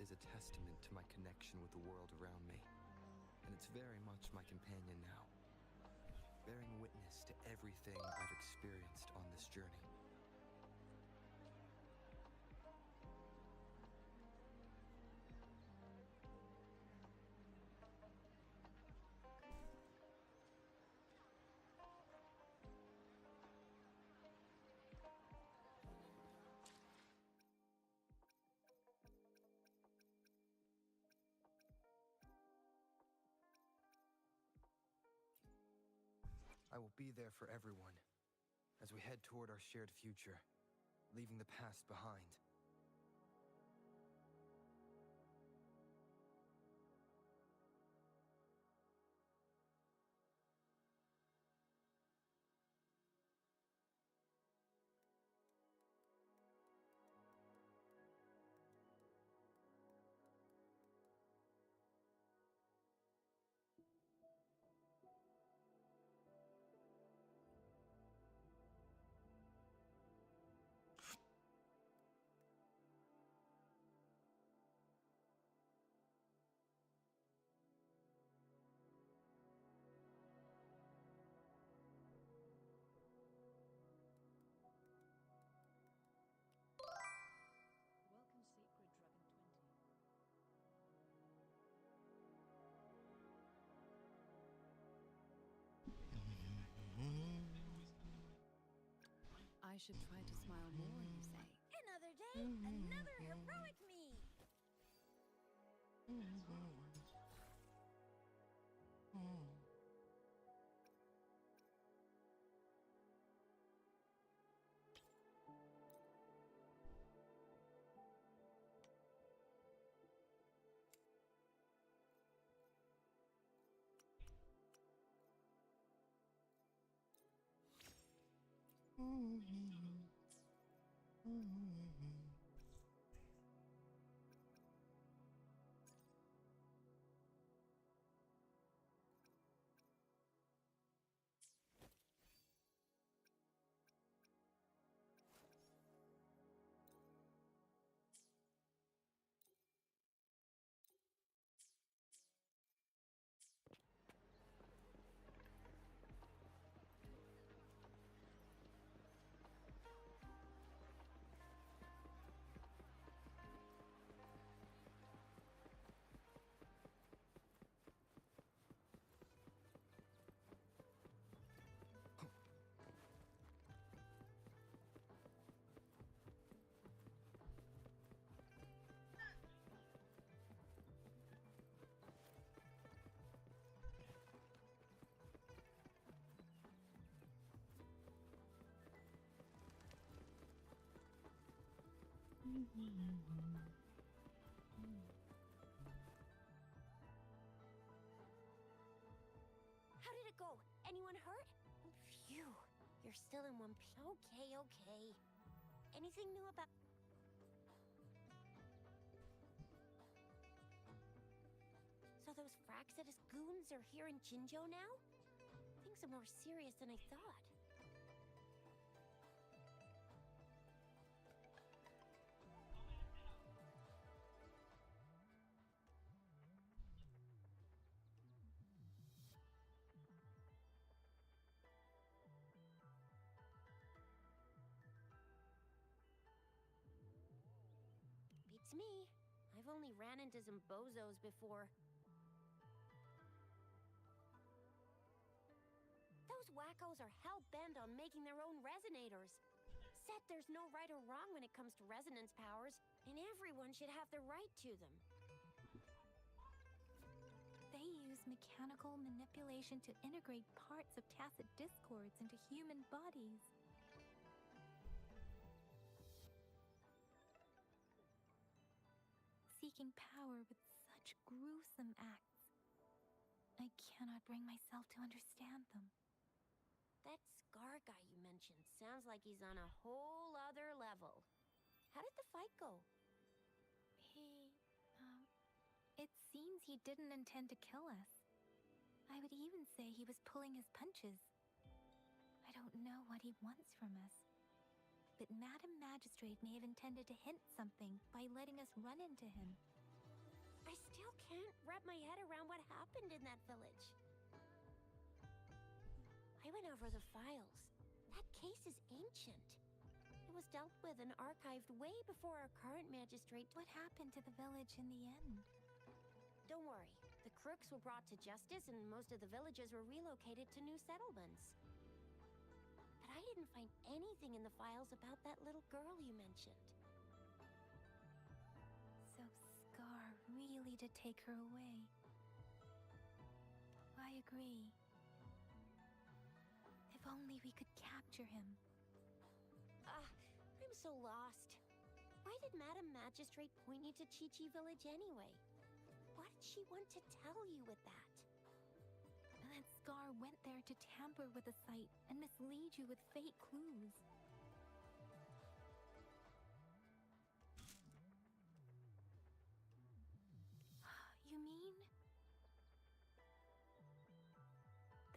is a testament to my connection with the world around me, and it's very much my companion now, bearing witness to everything I've experienced on this journey. I will be there for everyone as we head toward our shared future, leaving the past behind. Welcome, Sacred Dragon 20. I should try to smile more, you say? Another day, another heroic me! How did it go? Anyone hurt? Phew, you're still in one piece. Okay. Anything new about... So those Fraxidus goons are here in Jinzhou now? Things are more serious than I thought. Beats me. I've only ran into some bozos before. Those wackos are hell-bent on making their own resonators. Said there's no right or wrong when it comes to resonance powers, and everyone should have the right to them. They use mechanical manipulation to integrate parts of tacit discords into human bodies. Seeking power with such gruesome acts. I cannot bring myself to understand them. That Scar guy you mentioned sounds like he's on a whole other level. How did the fight go? It seems he didn't intend to kill us. I would even say he was pulling his punches. I don't know what he wants from us. But Madam Magistrate may have intended to hint something by letting us run into him. can't wrap my head around what happened in that village. I went over the files. That case is ancient. It was dealt with and archived way before our current magistrate. What happened to the village in the end? Don't worry. The crooks were brought to justice and most of the villagers were relocated to new settlements. But I didn't find anything in the files about that little girl you mentioned. So Scar really did take her away. I agree. If only we could capture him. I'm so lost. Why did Madam Magistrate point you to Chi-Chi Village anyway? What did she want to tell you with that? And that Scar went there to tamper with the site and mislead you with fake clues. You mean?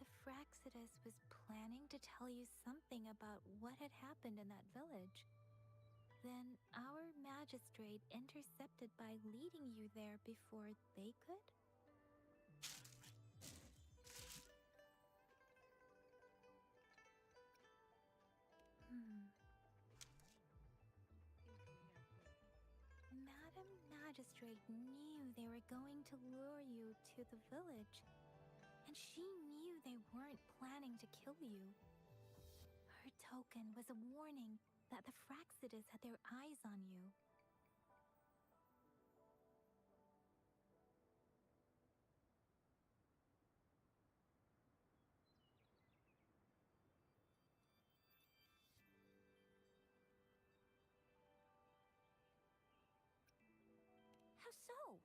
The Fraxidus was planning to tell you something about what had happened in that village. Then our magistrate intercepted by leading you there before they could? Madam Magistrate knew they were going to lure you to the village, and she knew they weren't planning to kill you. Her token was a warning that the Fraxidus had their eyes on you. How so?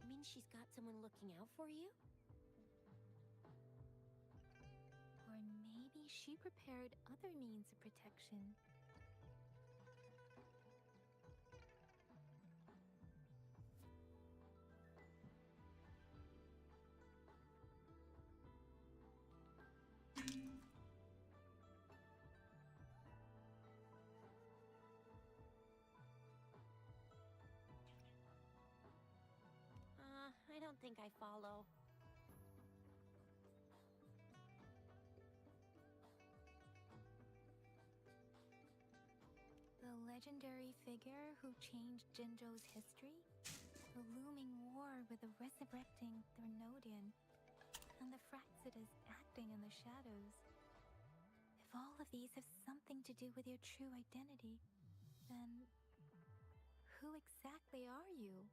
Means she's got someone looking out for you? Or maybe she prepared other means of protection. I don't think I follow. The legendary figure who changed Jinzhou's history? The looming war with the resurrecting Threnodian, and the Fraxidus acting in the shadows. If all of these have something to do with your true identity, then who exactly are you?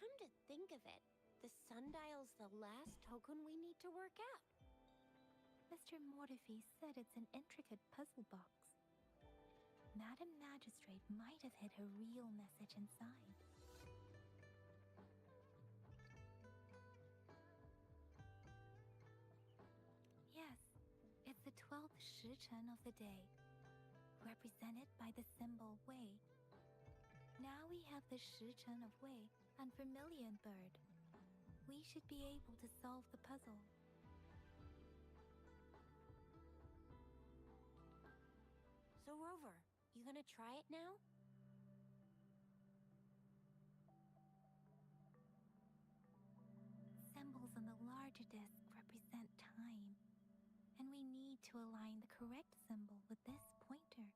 Come to think of it, the sundial's the last token we need to work out. Mr. Mortefi said it's an intricate puzzle box. Madam Magistrate might have hid her real message inside. Yes, it's the 12th Shichen of the day, represented by the symbol Wei. Now we have the Shichen of Wei and Vermilion Bird. We should be able to solve the puzzle. So Rover, you gonna try it now? Symbols on the larger disc represent time, And we need to align the correct symbol with this pointer.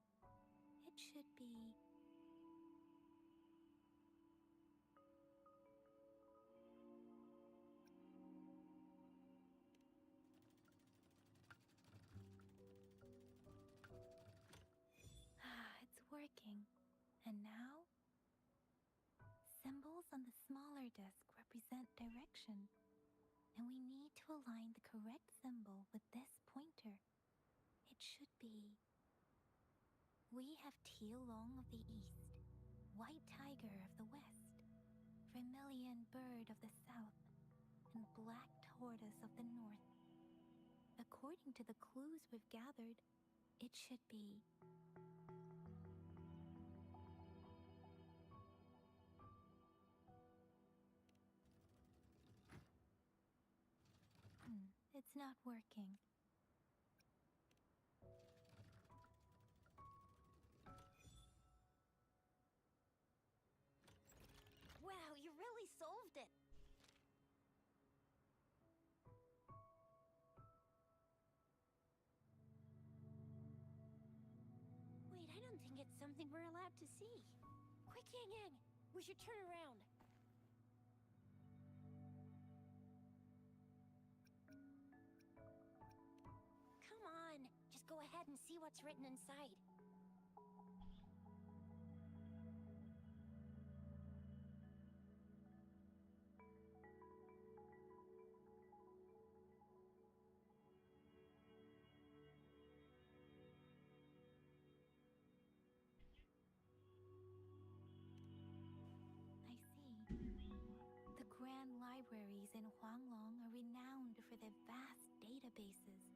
It should be... It's working. And now? Symbols on the smaller disc represent direction. And we need to align the correct symbol with this pointer. It should be... We have Tealong of the east, white tiger of the west, vermilion bird of the south, and black tortoise of the north. According to the clues we've gathered, it should be... It's not working. Wow, you really solved it! Wait, I don't think it's something we're allowed to see. Quick, Yang Yang! We should turn around. Come on, just go ahead and see what's written inside. I see. The grand libraries in Huanglong are renowned for their vast databases,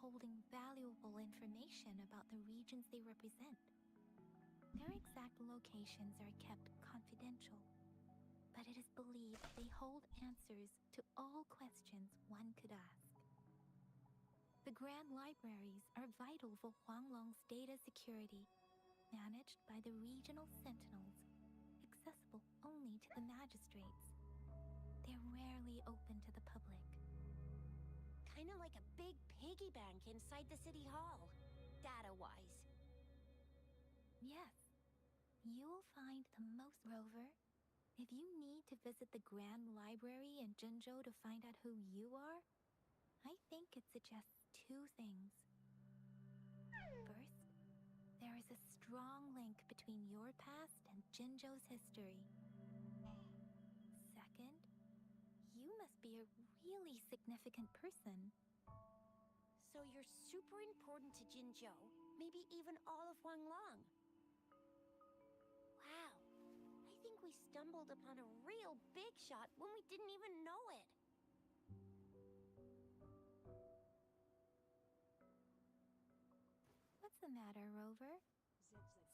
holding valuable information about the regions they represent. Their exact locations are kept confidential, but it is believed they hold answers to all questions one could ask. The grand libraries are vital for Huanglong's data security, managed by the regional sentinels, accessible only to the magistrates. They're rarely open to the public. Kinda like a big piggy bank inside the city hall, data-wise. Yes, you will find the most, Rover. If you need to visit the Grand Library in Jinzhou to find out who you are, I think it suggests two things. First, there is a strong link between your past and Jinzhou's history. Second, you must be a really significant person. So you're super important to Jinzhou, maybe even all of Huanglong. Wow, I think we stumbled upon a real big shot when we didn't even know it. What's the matter, Rover?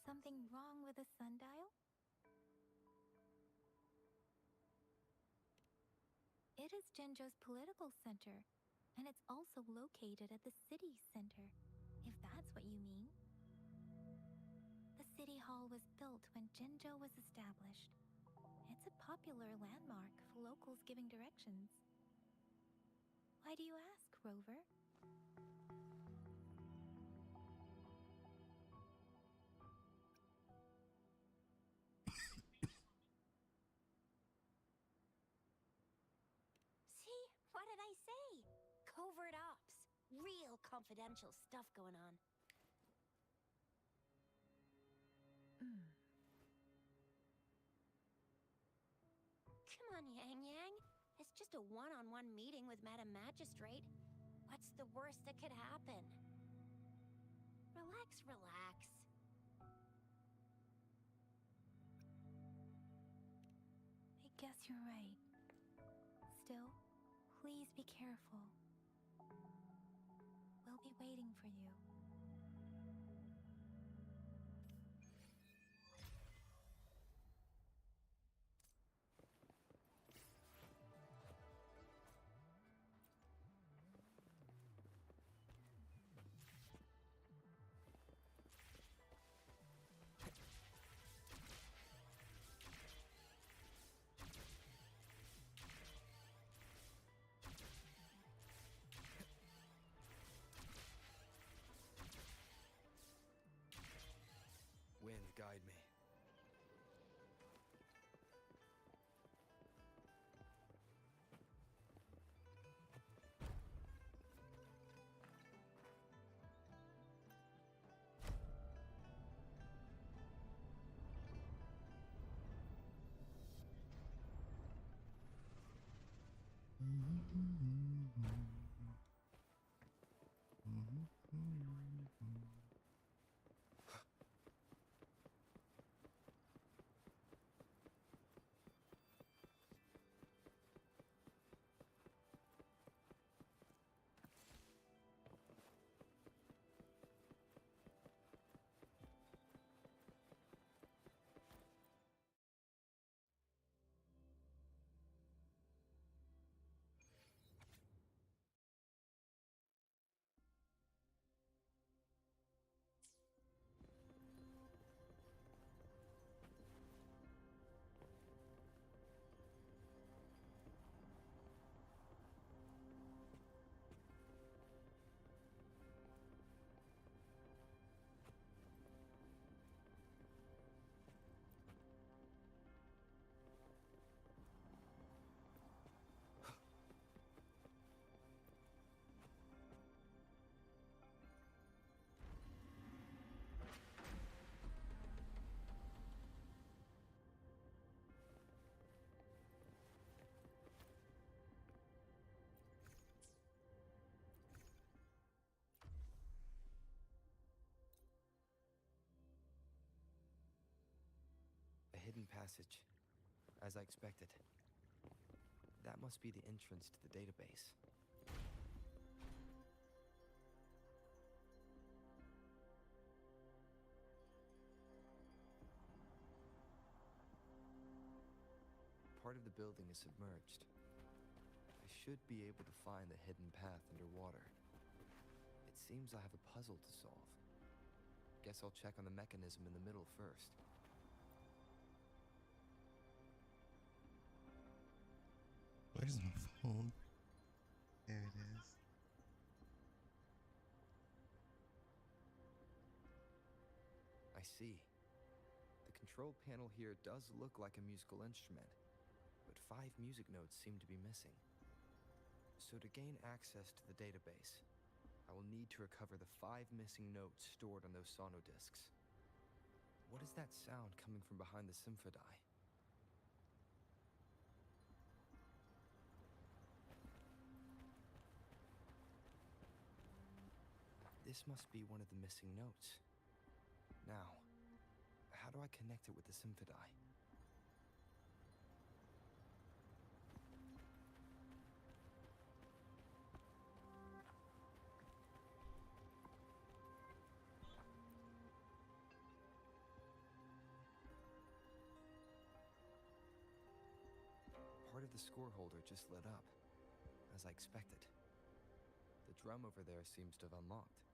Something wrong with the sundial? It is Jinzhou's political center, and it's also located at the city center, if that's what you mean. The city hall was built when Jinzhou was established. It's a popular landmark for locals giving directions. Why do you ask, Rover? See? What did I say? Covert ops. Real confidential stuff going on. Come on, Yang Yang. It's just a one-on-one meeting with Madam Magistrate. What's the worst that could happen? Relax, relax. I guess you're right. Still, please be careful. We'll be waiting for you. A hidden passage, as I expected. That must be the entrance to the database. Part of the building is submerged. I should be able to find the hidden path underwater. It seems I have a puzzle to solve. Guess I'll check on the mechanism in the middle first. Where's my phone? There it is. I see. The control panel here does look like a musical instrument, but 5 music notes seem to be missing. So to gain access to the database, I will need to recover the 5 missing notes stored on those sonodiscs. What is that sound coming from behind the symphodi? This must be one of the missing notes. Now, how do I connect it with the symphodi? Part of the score holder just lit up, as I expected. The drum over there seems to have unlocked.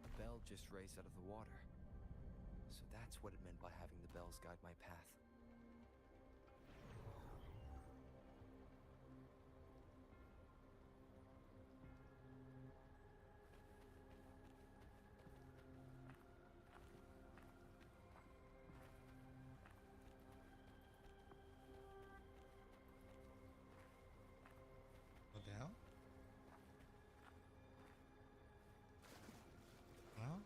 The bell just raised out of the water. So that's what it meant by having the bells guide my path. Go down? Well,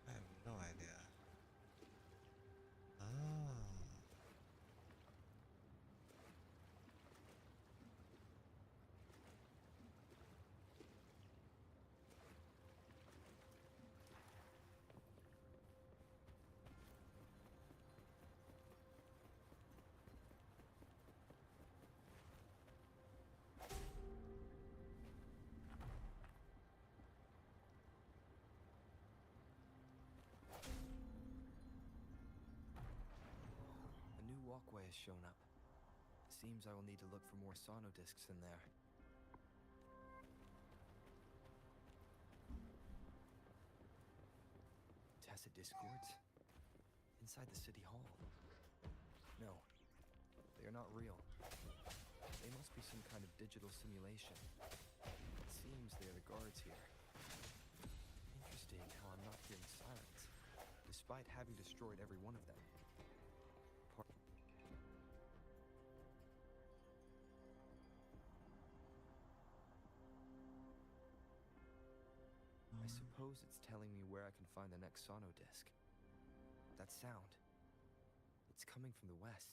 I have no idea. Ah. A new walkway has shown up. Seems I will need to look for more sonodiscs in there. Tacit discords? Inside the city hall. No, they are not real. They must be some kind of digital simulation. It seems they are the guards here. Interesting how I'm not hearing sirens, despite having destroyed every one of them. I I suppose it's telling me where I can find the next sono disc. That sound. It's coming from the west.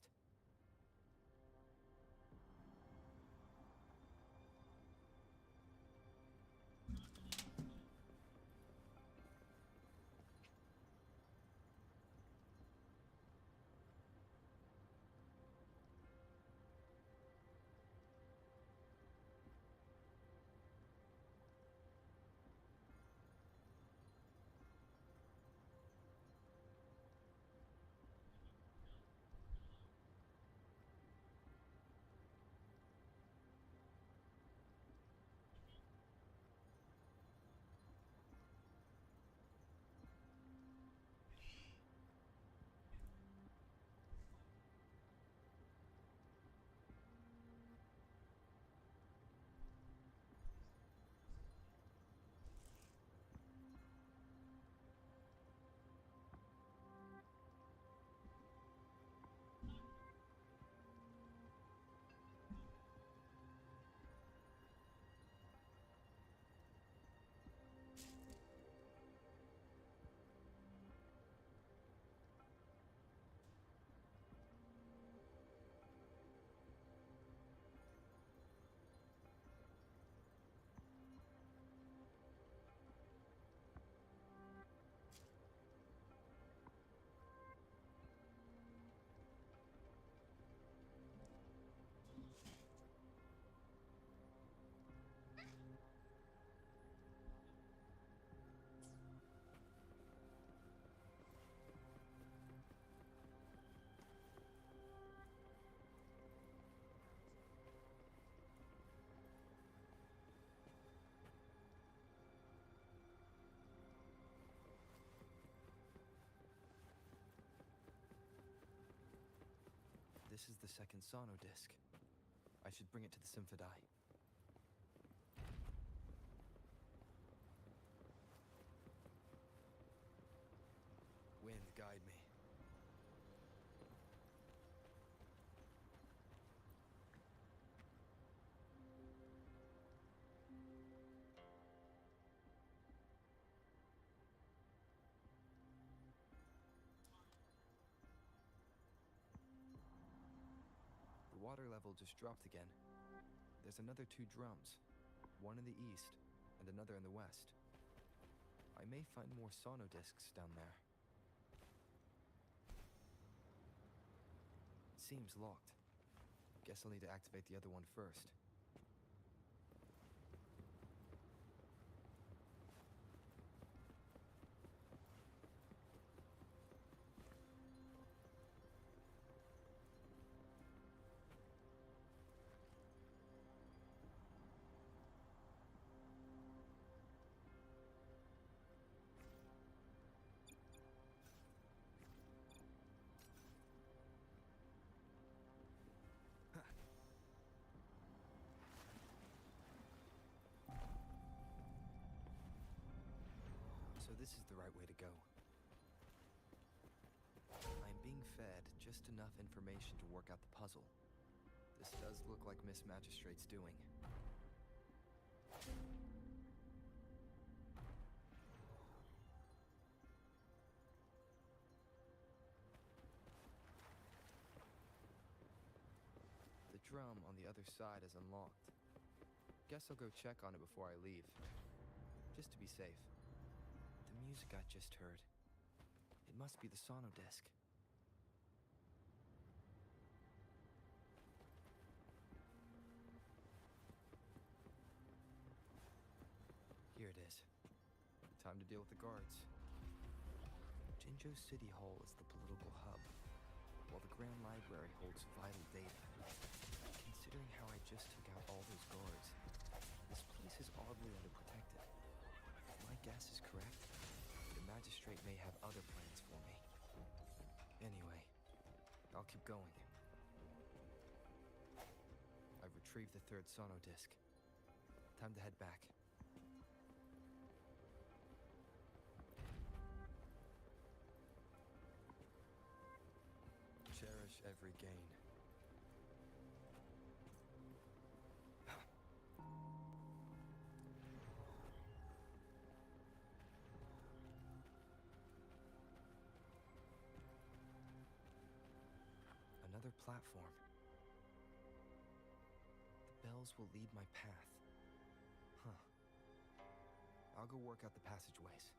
This is the second sono disc. I should bring it to the Symphodi. Wind, guide me. The water level just dropped again. There's another 2 drums, one in the east and another in the west. I may find more sono discs down there. It seems locked. Guess I'll need to activate the other one first. So this is the right way to go. I'm being fed just enough information to work out the puzzle. This does look like Miss Magistrate's doing. The drum on the other side is unlocked. Guess I'll go check on it before I leave, just to be safe. The music I just heard. It must be the sono disc. Here it is. Time to deal with the guards. Jinzhou City Hall is the political hub, while the Grand Library holds vital data. Considering how I just took out all those guards, this place is oddly underprotected. If my guess is correct, the magistrate may have other plans for me. Anyway, I'll keep going. I've retrieved the 3rd sono disc. Time to head back. Cherish every gain. platform. The bells will lead my path. Huh. I'll go work out the passageways.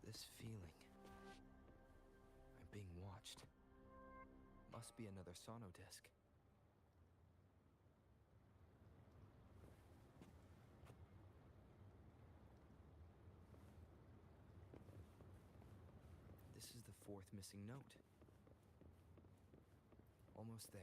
This feeling. I'm being watched. Must be another sono disc. This is the fourth missing note. Almost there.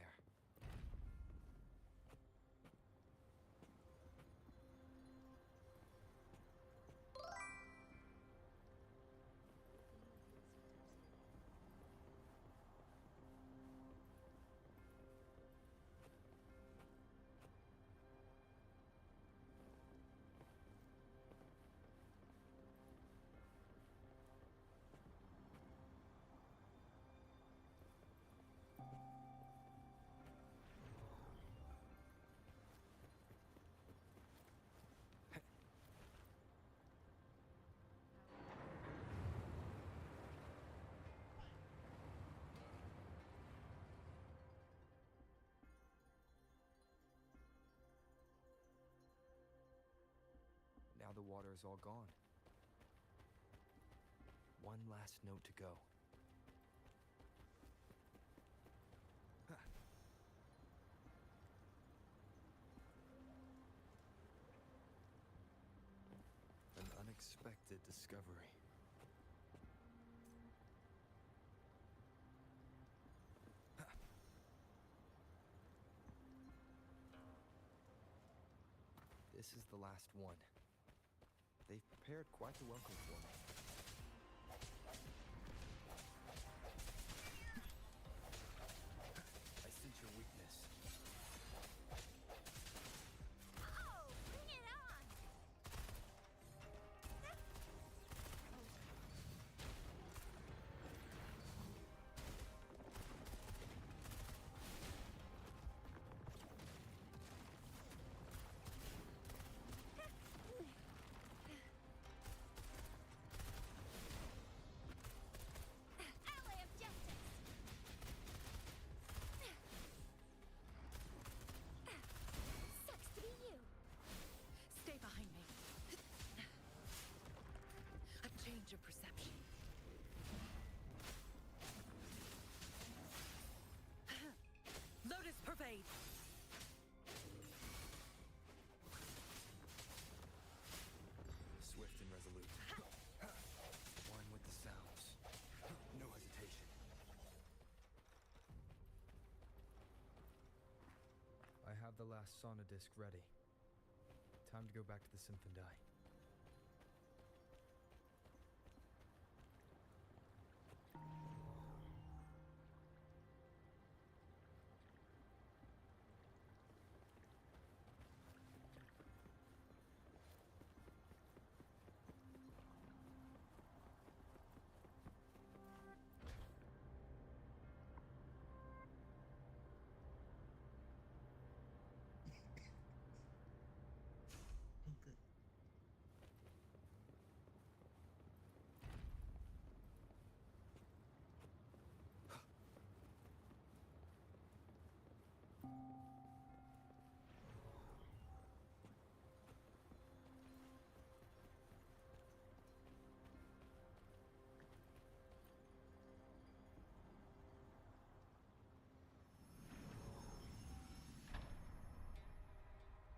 Now the water is all gone. One last note to go. An unexpected discovery. This is the last one. They've prepared quite the welcome for me. I sense your weakness. Oh, bring it on! Ally of justice! Sucks to be you. Stay behind me. A change of perception. Lotus pervade. Swift and resolute. One with the sounds. No hesitation. I have the last sauna disc ready. Time to go back to the Symphondai. Okay.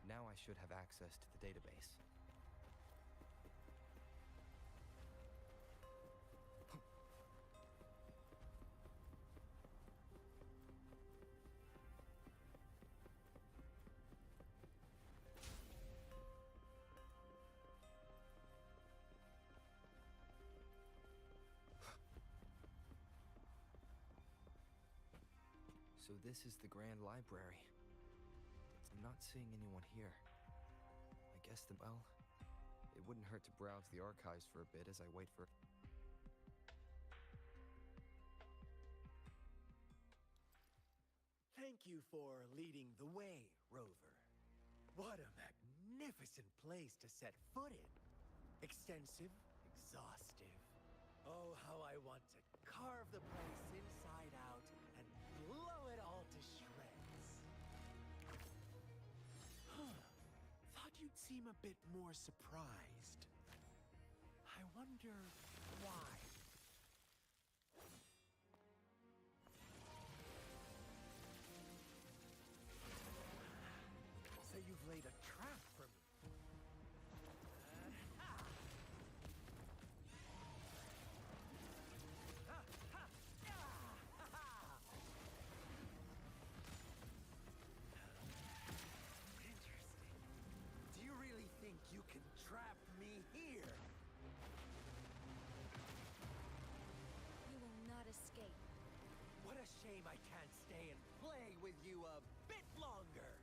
Now I should have access to the database. So this is the Grand Library. I'm not seeing anyone here. I guess well, it wouldn't hurt to browse the archives for a bit as I wait for... Thank you for leading the way, Rover. What a magnificent place to set foot in. Extensive, exhaustive. Oh, how I want to carve the place inside out and blow it all to shreds. Thought you'd seem a bit more surprised. I wonder why. So you've laid a trap for me. Interesting. Do you really think you can trap me here? You will not escape. What a shame I can't stay and play with you a bit longer.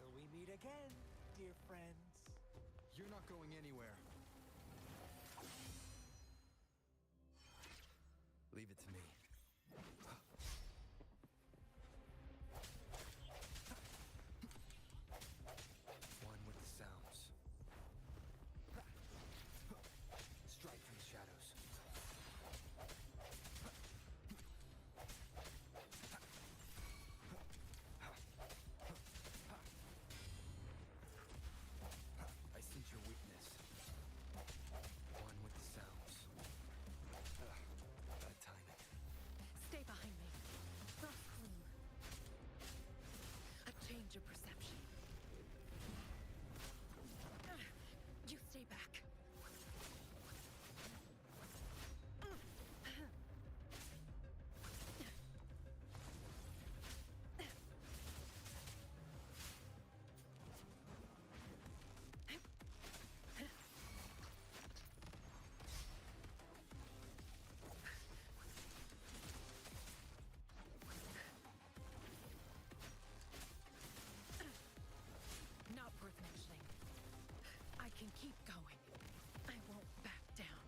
Till we meet again, dear friends. You're not going anywhere. Leave it to me. One with the sounds. Strike from the shadows. I sense your weakness. One with the sounds. Bad timing. Stay behind me. Frost gloom. A change of perception. You stay back. Not worth mentioning. I can keep going. I won't back down.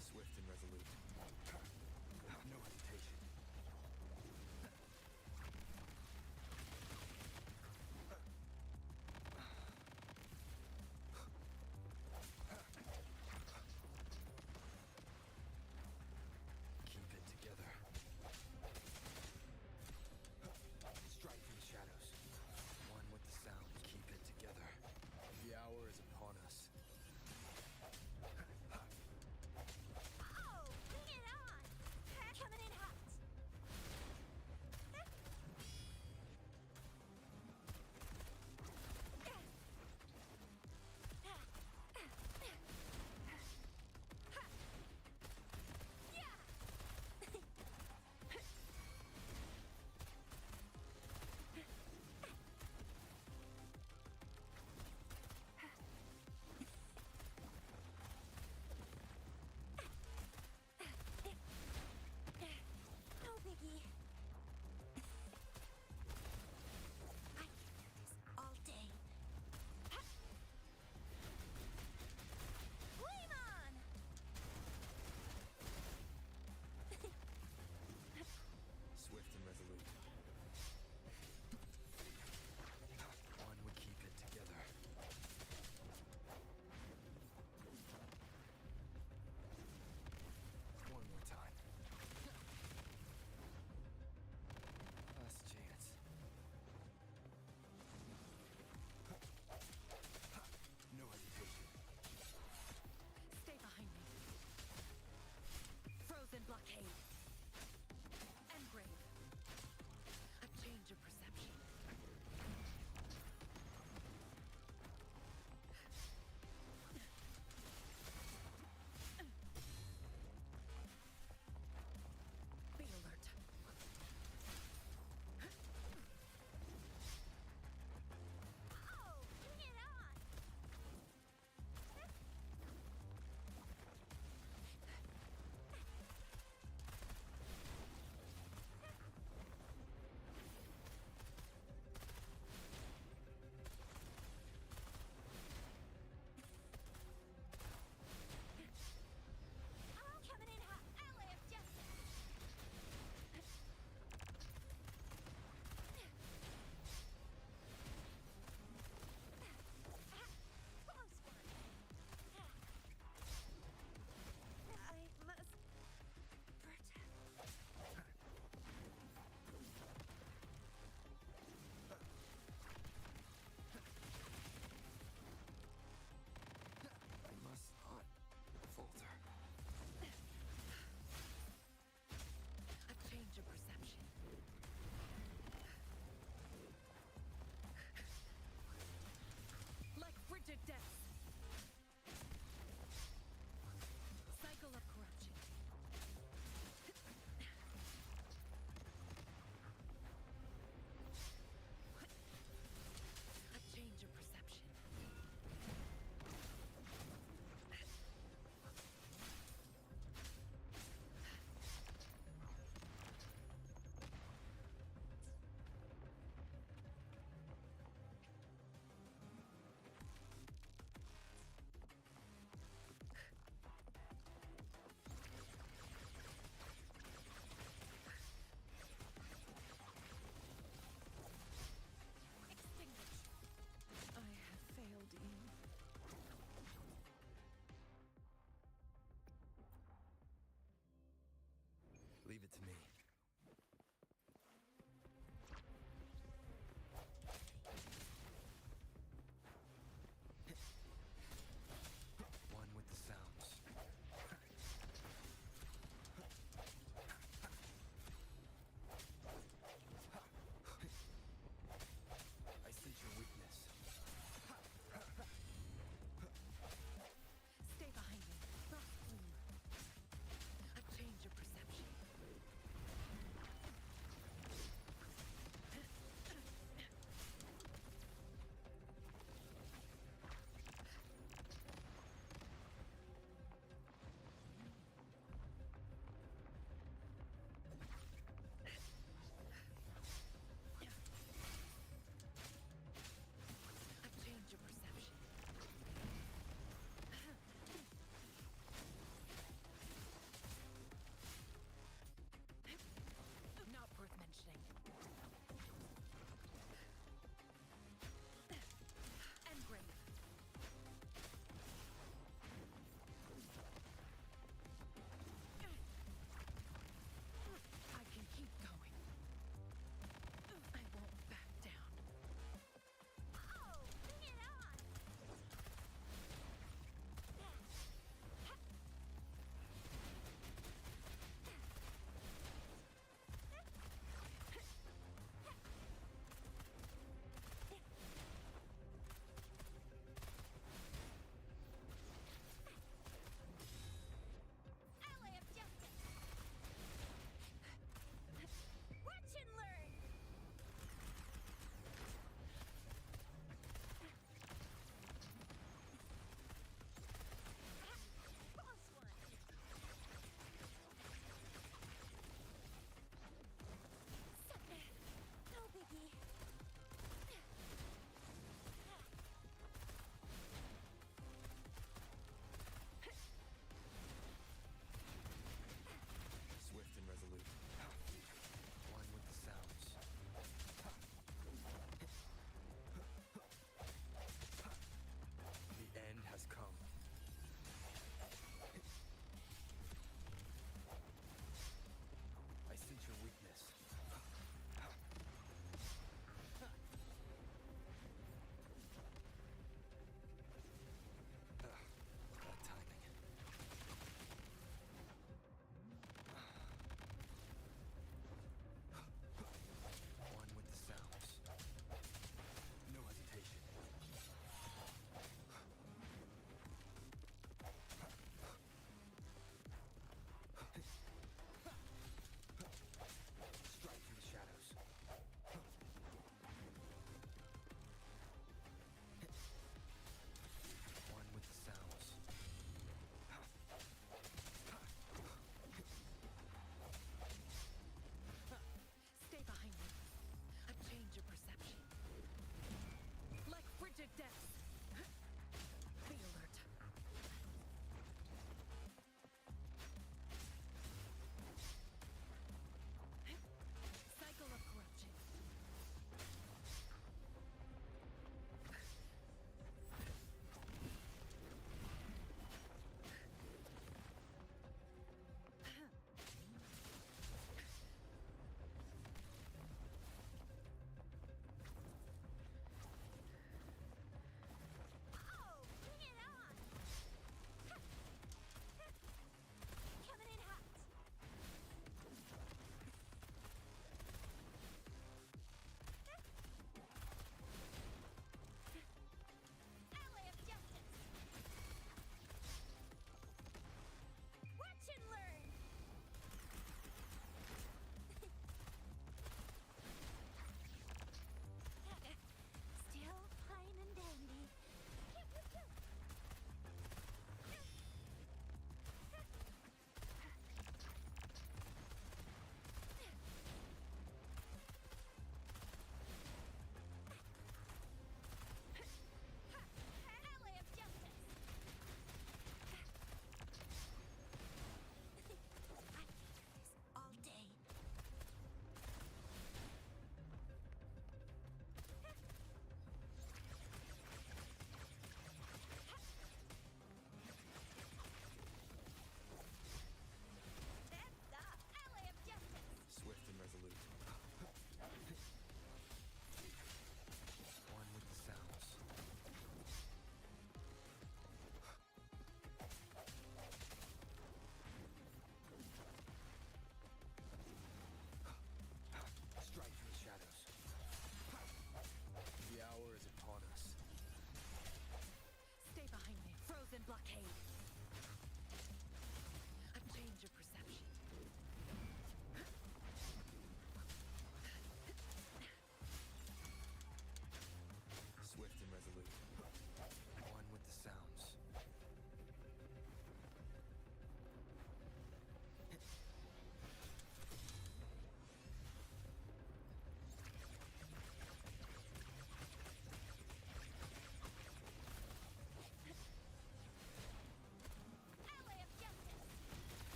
Swift and resolute. No hesitation. Keep it together. Strike from the shadows. One with the sound. Keep it together.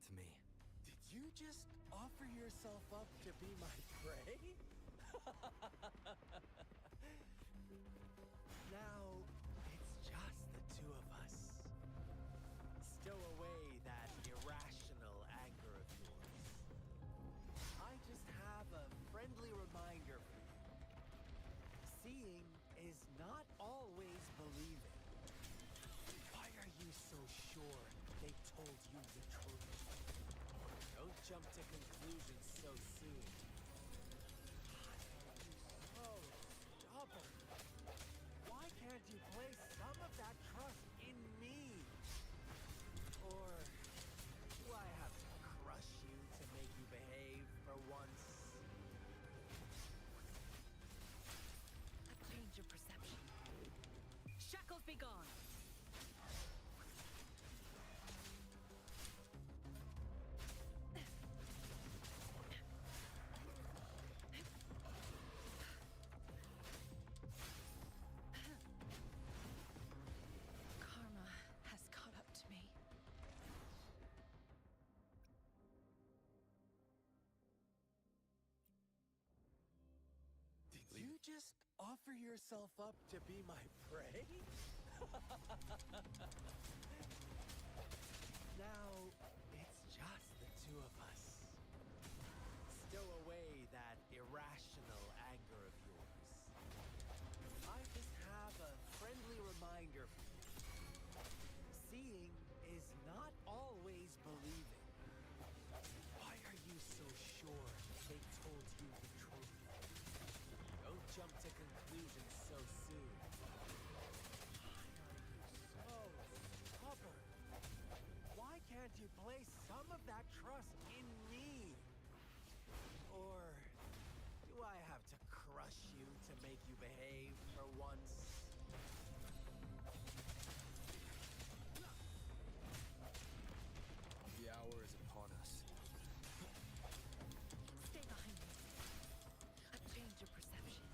to me. Did you just offer yourself up to be my prey? Now, it's just the two of us. Stow away that irrational anger of yours. I just have a friendly reminder for you. Seeing is not always believing. Why are you so sure they told you the truth? Don't jump to conclusions so soon. So stubborn. Why can't you place some of that trust in me? Or do I have to crush you to make you behave for once? A change of perception. Shackles be gone! Karma has caught up to me. Did you just offer yourself up to be my prey? Now, it's just the two of us. Stow away that irrational anger of yours. I just have a friendly reminder for you. Seeing is not always believing. Why are you so sure they told you the truth? Don't jump to conclusions so soon. Why are you so stubborn? Why can't you place some of that trust in me? Or do I have to crush you to make you behave for once? The hour is upon us. Stay behind me. A change of perception.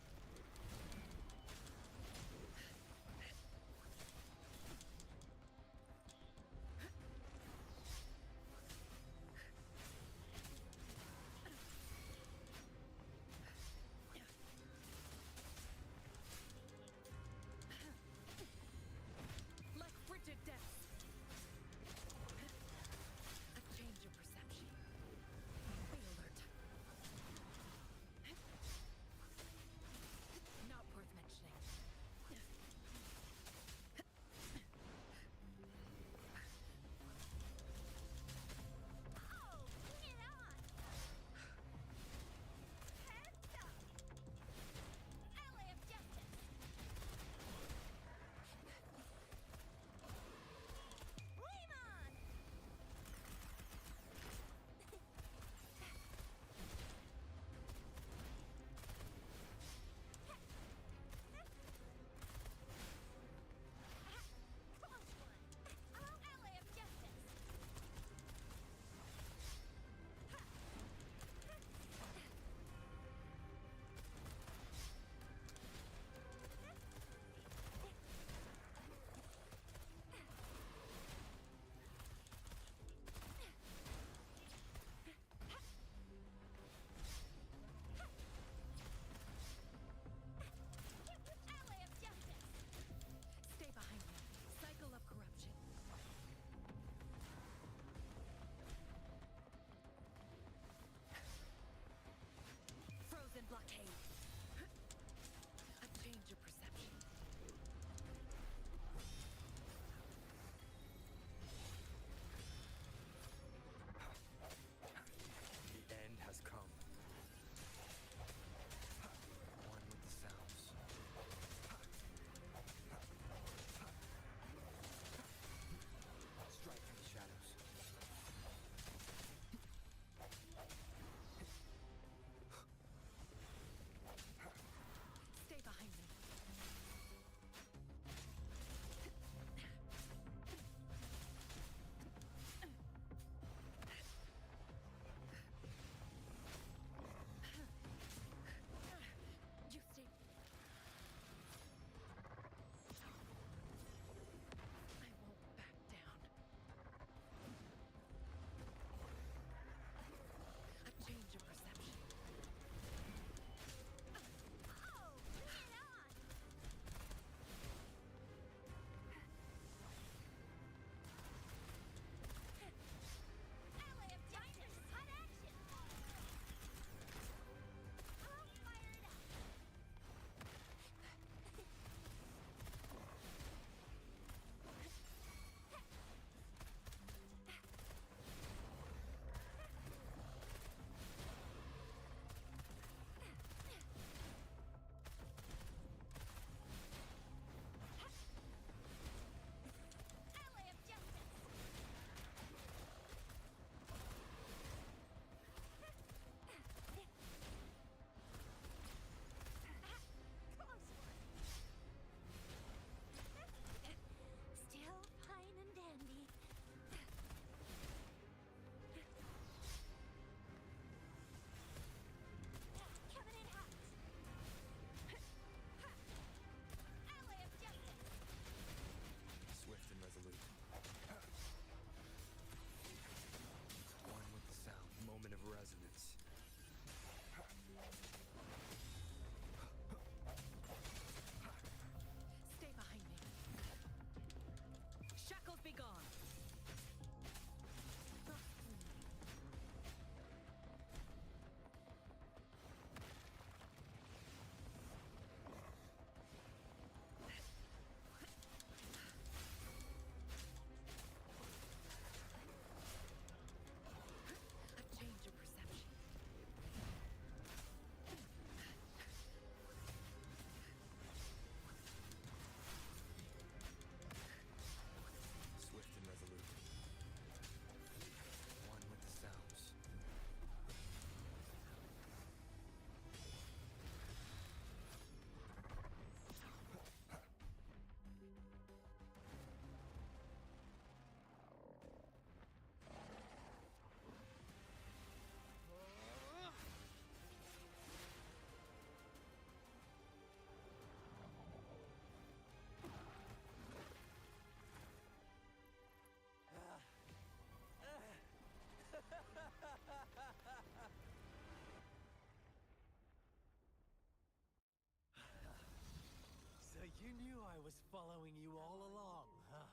You knew I was following you all along, huh?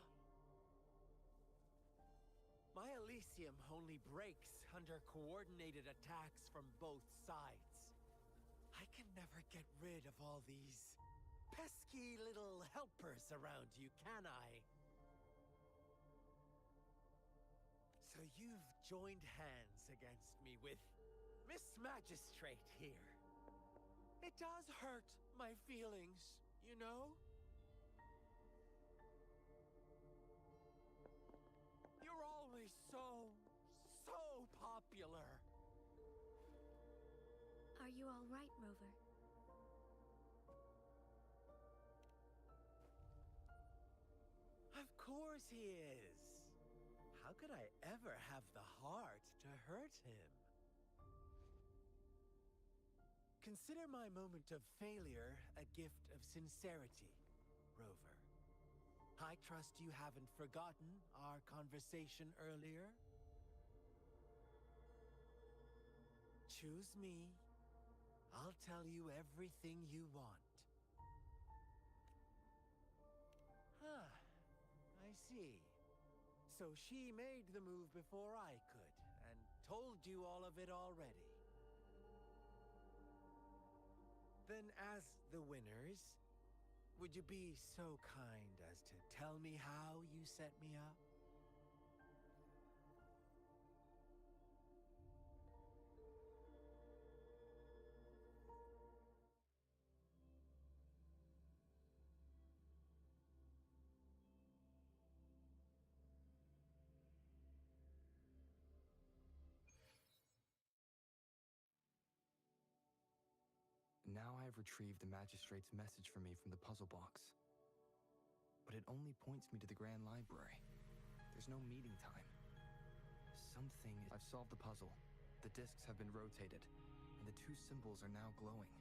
My Elysium only breaks under coordinated attacks from both sides. I can never get rid of all these pesky little helpers around you, can I? So you've joined hands against me with Miss Magistrate here. It does hurt my feelings, you know? You're always so popular. Are you all right, Rover? Of course he is. How could I ever have the heart to hurt him? Consider my moment of failure a gift of sincerity, Rover. I trust you haven't forgotten our conversation earlier. Choose me. I'll tell you everything you want. Ah, I see. So she made the move before I could, and told you all of it already. Then as the winners, would you be so kind as to tell me how you set me up? Now I have retrieved the magistrate's message for me from the puzzle box. But it only points me to the Grand Library. There's no meeting time. I've solved the puzzle. The discs have been rotated, and the two symbols are now glowing.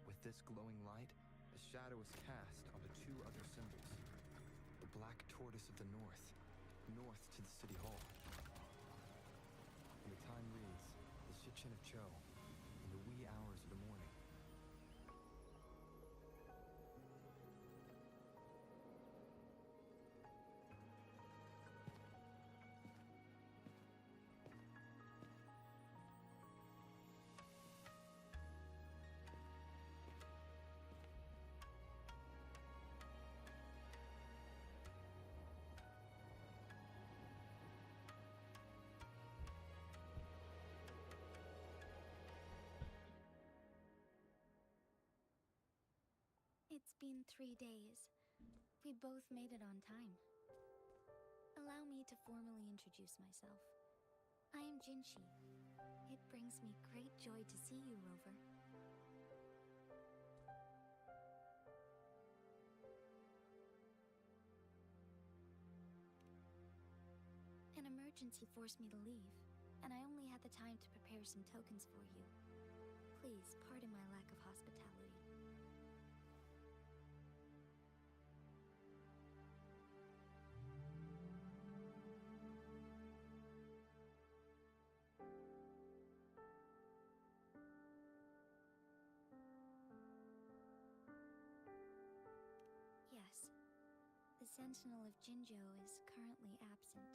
With this glowing light, a shadow is cast onto two other symbols. The black tortoise of the north to the city hall. And the time reads, the Shichen of Cho, in the wee hours of the morning. It's been 3 days. We both made it on time. Allow me to formally introduce myself. I am Jinshi. It brings me great joy to see you, Rover. An emergency forced me to leave, and I only had the time to prepare some tokens for you. Please pardon my lack of hospitality. Yes, the Sentinel of Jinzhou is currently absent.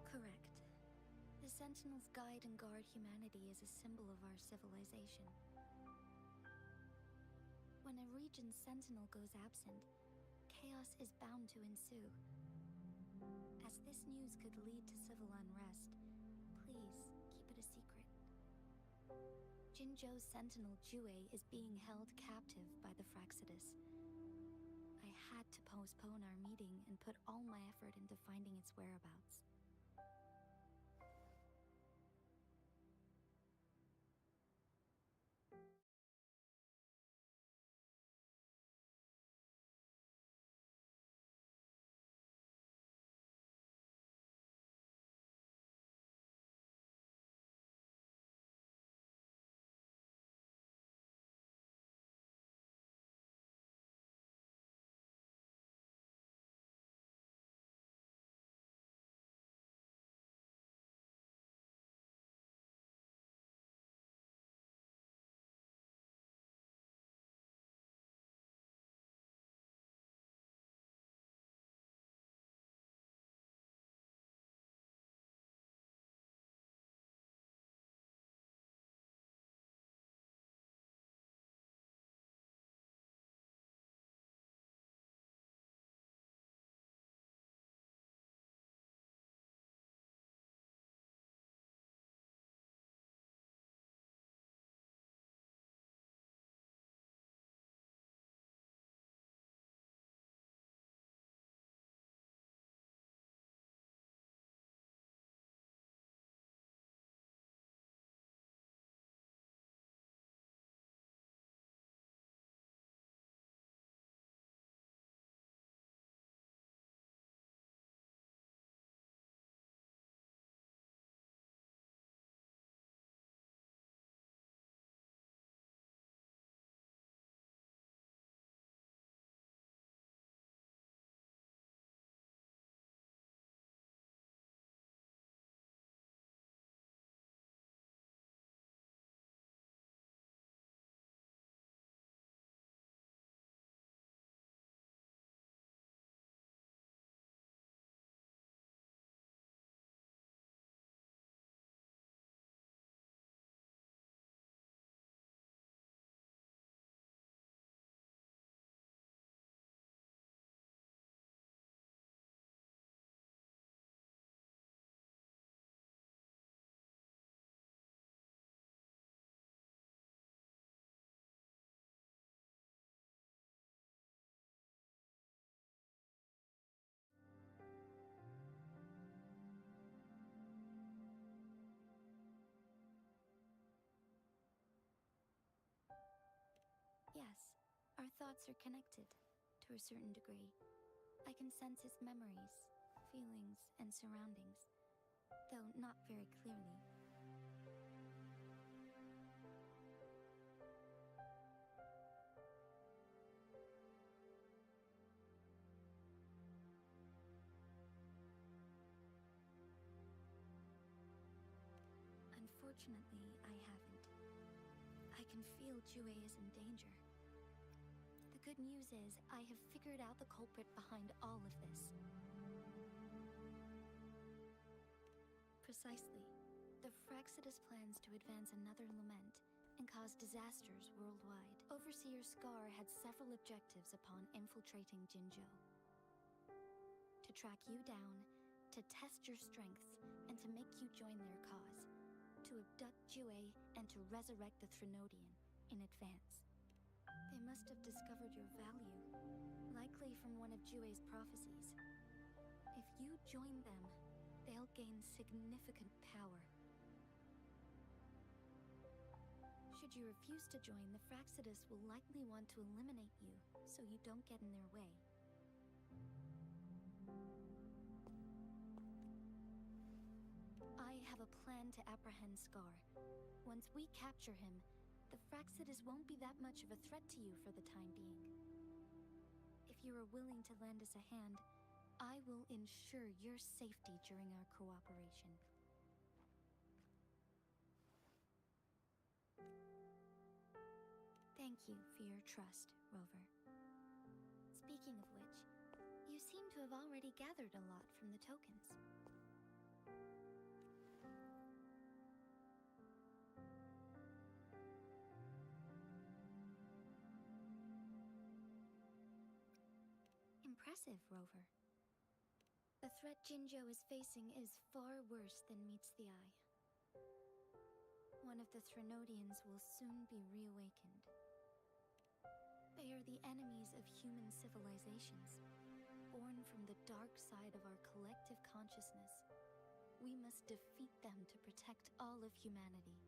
Correct. The Sentinels guide and guard humanity as a symbol of our civilization. When a region's sentinel goes absent, chaos is bound to ensue. As this news could lead to civil unrest, please keep it a secret. Jinzhou's sentinel Jue is being held captive by the Fraxidus. I had to postpone our meeting and put all my effort into finding its whereabouts. thoughts are connected, to a certain degree. I can sense his memories, feelings, and surroundings, though not very clearly. Unfortunately, I haven't. I can feel Jue is in danger. The good news is, I have figured out the culprit behind all of this. Precisely. The Fraxidus plans to advance another lament and cause disasters worldwide. Overseer Scar had several objectives upon infiltrating Jinzhou. To track you down, to test your strengths, and to make you join their cause. To abduct Jue and to resurrect the Threnodian in advance. They must have discovered your value, likely from one of Jue's prophecies. If you join them, they'll gain significant power. Should you refuse to join, the Fraxidus will likely want to eliminate you, so you don't get in their way. I have a plan to apprehend Scar. Once we capture him, the Fraxidus won't be that much of a threat to you for the time being. If you are willing to lend us a hand, I will ensure your safety during our cooperation. Thank you for your trust, Rover. Speaking of which, you seem to have already gathered a lot from the tokens. Impressive, Rover. The threat Jinzhou is facing is far worse than meets the eye. One of the Threnodians will soon be reawakened. They are the enemies of human civilizations, born from the dark side of our collective consciousness. We must defeat them to protect all of humanity.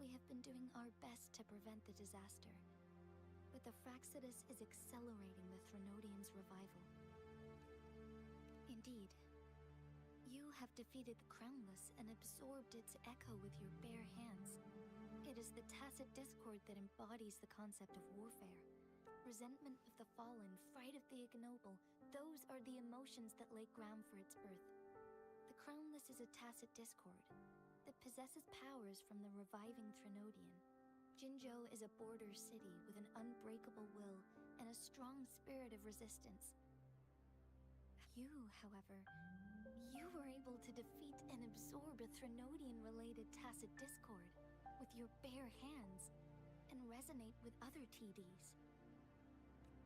We have been doing our best to prevent the disaster, but the Fraxidus is accelerating the Threnodian's revival. Indeed, you have defeated the Crownless and absorbed its echo with your bare hands. It is the tacit discord that embodies the concept of warfare. Resentment of the fallen, fright of the ignoble, those are the emotions that lay ground for its birth. The Crownless is a tacit discord that possesses powers from the reviving Threnodian. Jinzhou is a border city with an unbreakable will and a strong spirit of resistance. You, however, you were able to defeat and absorb a Threnodian-related tacit discord with your bare hands and resonate with other TDs.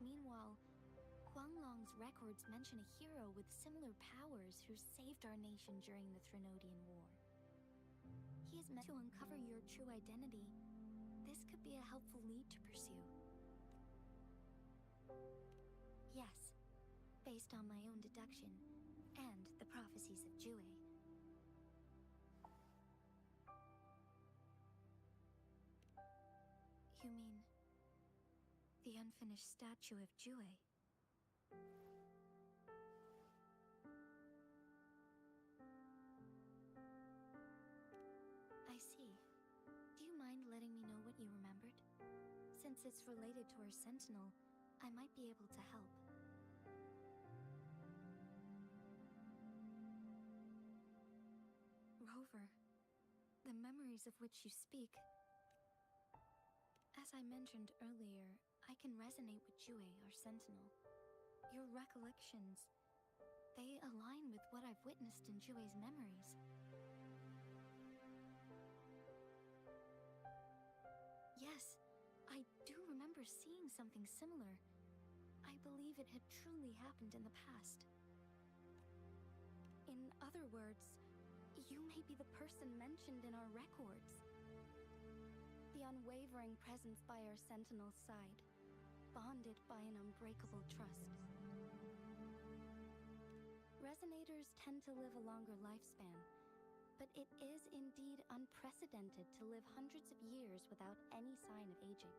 Meanwhile, Huanglong's records mention a hero with similar powers who saved our nation during the Threnodian War. He is meant to uncover your true identity. This could be a helpful lead to pursue. Yes, based on my own deduction and the prophecies of Jue. You mean the unfinished statue of Jue? I see. Do you mind letting me know what you remembered? Since it's related to our sentinel, I might be able to help. Rover, the memories of which you speak. As I mentioned earlier, I can resonate with Jue, our sentinel. Your recollections, they align with what I've witnessed in Jue's memories. Yes, I do remember seeing something similar. I believe it had truly happened in the past. In other words, you may be the person mentioned in our records. The unwavering presence by our sentinel's side, bonded by an unbreakable trust. Resonators tend to live a longer lifespan, but it is indeed unprecedented to live hundreds of years without any sign of aging.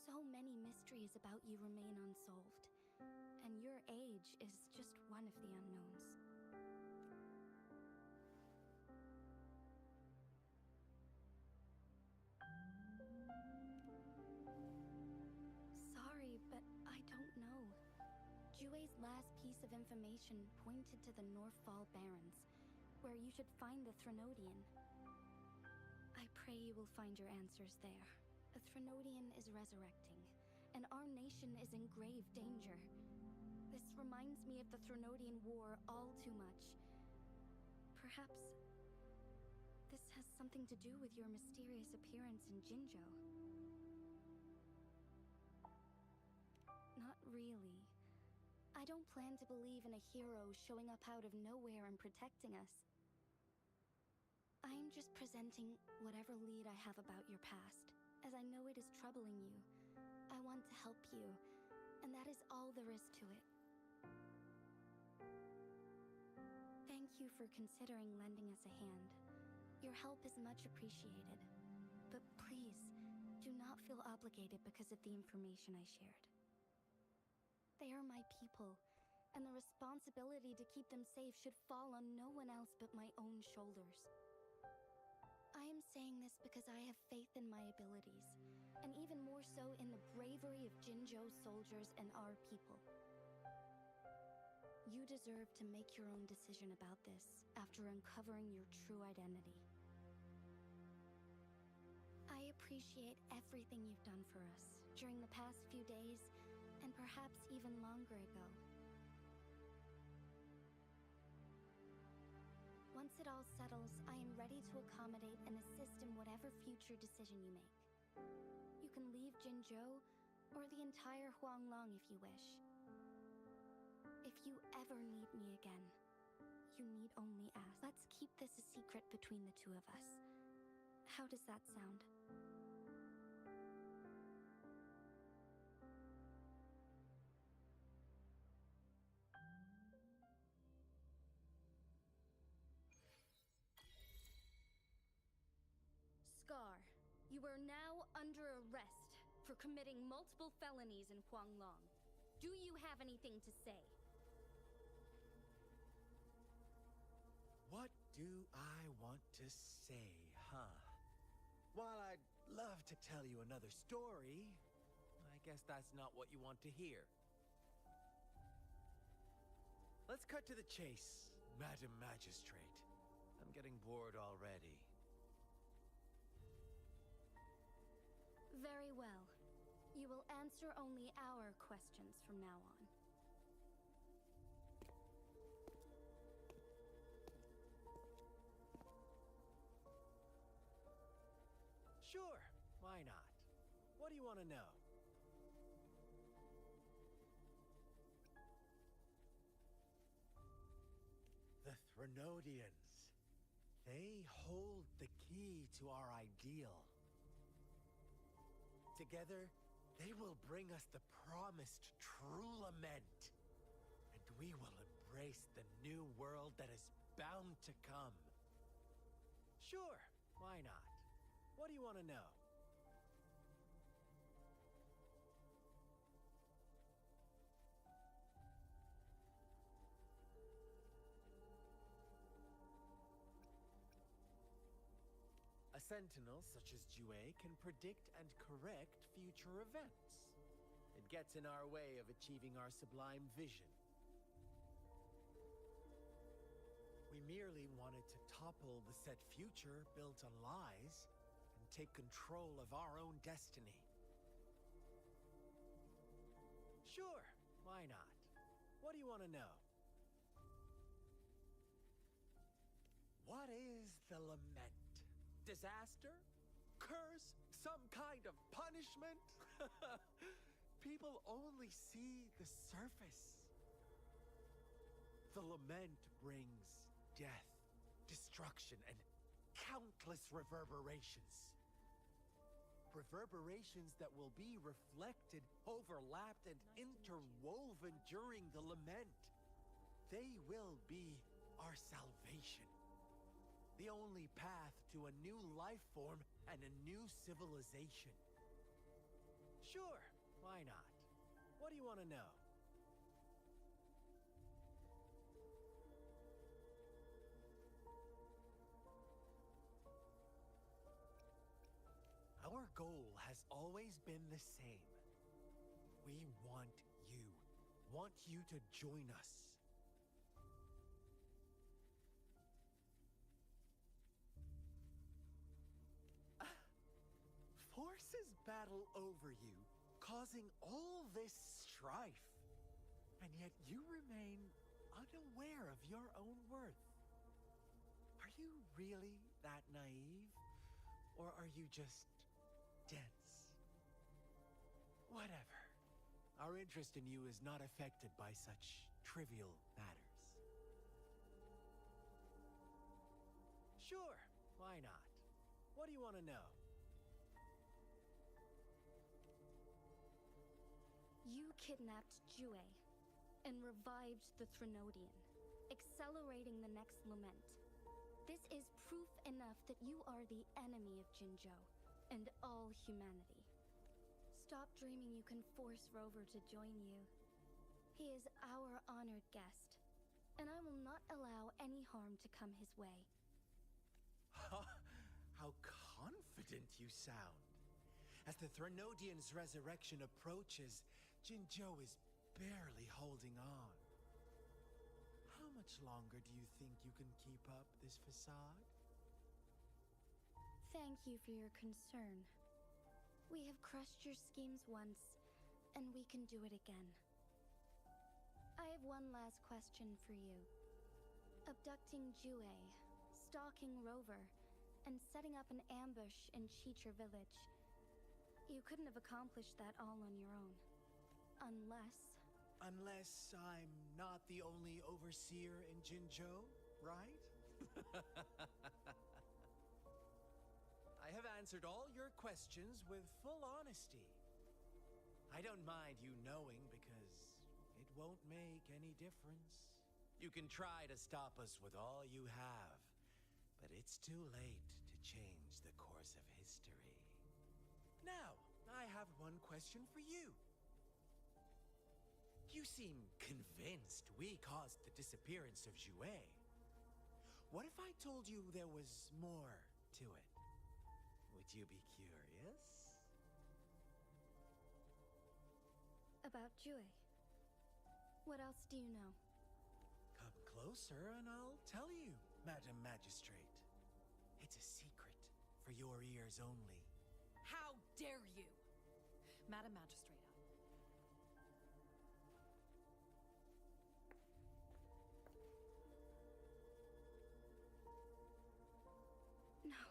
So many mysteries about you remain unsolved, and your age is just one of the unknowns. Sorry, but I don't know. Jue's last piece of information pointed to the Northfall Barrens, where you should find the Threnodian. I pray you will find your answers there. The Threnodian is resurrecting, and our nation is in grave danger. This reminds me of the Threnodian War all too much. Perhaps this has something to do with your mysterious appearance in Jinzhou. Not really. I don't plan to believe in a hero showing up out of nowhere and protecting us. I'm just presenting whatever lead I have about your past, as I know it is troubling you. I want to help you, and that is all there is to it. Thank you for considering lending us a hand. Your help is much appreciated. But please, do not feel obligated because of the information I shared. They are my people, and the responsibility to keep them safe should fall on no one else but my own shoulders. I am saying this because I have faith in my abilities, and even more so in the bravery of Jinzhou soldiers and our people. You deserve to make your own decision about this after uncovering your true identity. I appreciate everything you've done for us during the past few days, and perhaps even longer ago. Once it all settles, I am ready to accommodate and assist in whatever future decision you make. You can leave Jinzhou, or the entire Huanglong if you wish. If you ever need me again, you need only ask. Let's keep this a secret between the two of us. How does that sound? Scar, you are now under arrest for committing multiple felonies in Huanglong. Do you have anything to say? What do I want to say, huh? While I'd love to tell you another story, I guess that's not what you want to hear. Let's cut to the chase, Madam Magistrate. I'm getting bored already. Very well. You will answer only our questions from now on. Sure, why not? What do you want to know? The Threnodians. They hold the key to our ideal. Together, they will bring us the promised true lament. And we will embrace the new world that is bound to come. Sure, why not? What do you want to know? A sentinel such as Jue can predict and correct future events. It gets in our way of achieving our sublime vision. We merely wanted to topple the set future built on lies and take control of our own destiny. Sure, why not? What do you want to know? What is the lament? Disaster? Curse? Some kind of punishment? People only see the surface. The lament brings death, destruction, and countless reverberations. Reverberations that will be reflected, overlapped, and interwoven during the lament. They will be our salvation. The only path to a new life form and a new civilization. Sure, why not? What do you want to know? Our goal has always been the same. We want you to join us. Forces battle over you, causing all this strife. And yet you remain unaware of your own worth. Are you really that naive? Or are you just dense? Whatever. Our interest in you is not affected by such trivial matters. Sure, why not? What do you want to know? You kidnapped Jue and revived the Threnodian, accelerating the next lament. This is proof enough that you are the enemy of Jinzhou and all humanity. Stop dreaming you can force Rover to join you. He is our honored guest, and I will not allow any harm to come his way. How confident you sound. As the Threnodian's resurrection approaches, Jinzhou is barely holding on. How much longer do you think you can keep up this facade? Thank you for your concern. We have crushed your schemes once, and we can do it again. I have one last question for you. Abducting Jue, stalking Rover, and setting up an ambush in Cheecher Village. You couldn't have accomplished that all on your own. Unless I'm not the only overseer in Jinzhou, right? I have answered all your questions with full honesty. I don't mind you knowing because it won't make any difference. You can try to stop us with all you have, but it's too late to change the course of history. Now, I have one question for you. You seem convinced we caused the disappearance of Jue. What if I told you there was more to it? Would you be curious? About Jue. What else do you know? Come closer and I'll tell you, Madam Magistrate. It's a secret for your ears only. How dare you? Madam Magistrate. No.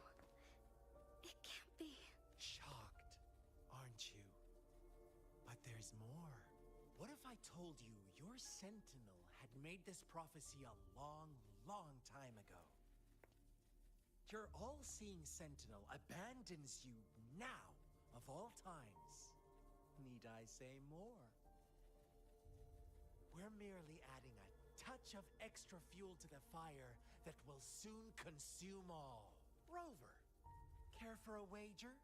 It can't be. Shocked, aren't you? But there's more. What if I told you your sentinel had made this prophecy a long, long time ago? Your all-seeing sentinel abandons you now, of all times. Need I say more? We're merely adding a touch of extra fuel to the fire that will soon consume all. Rover, care for a wager?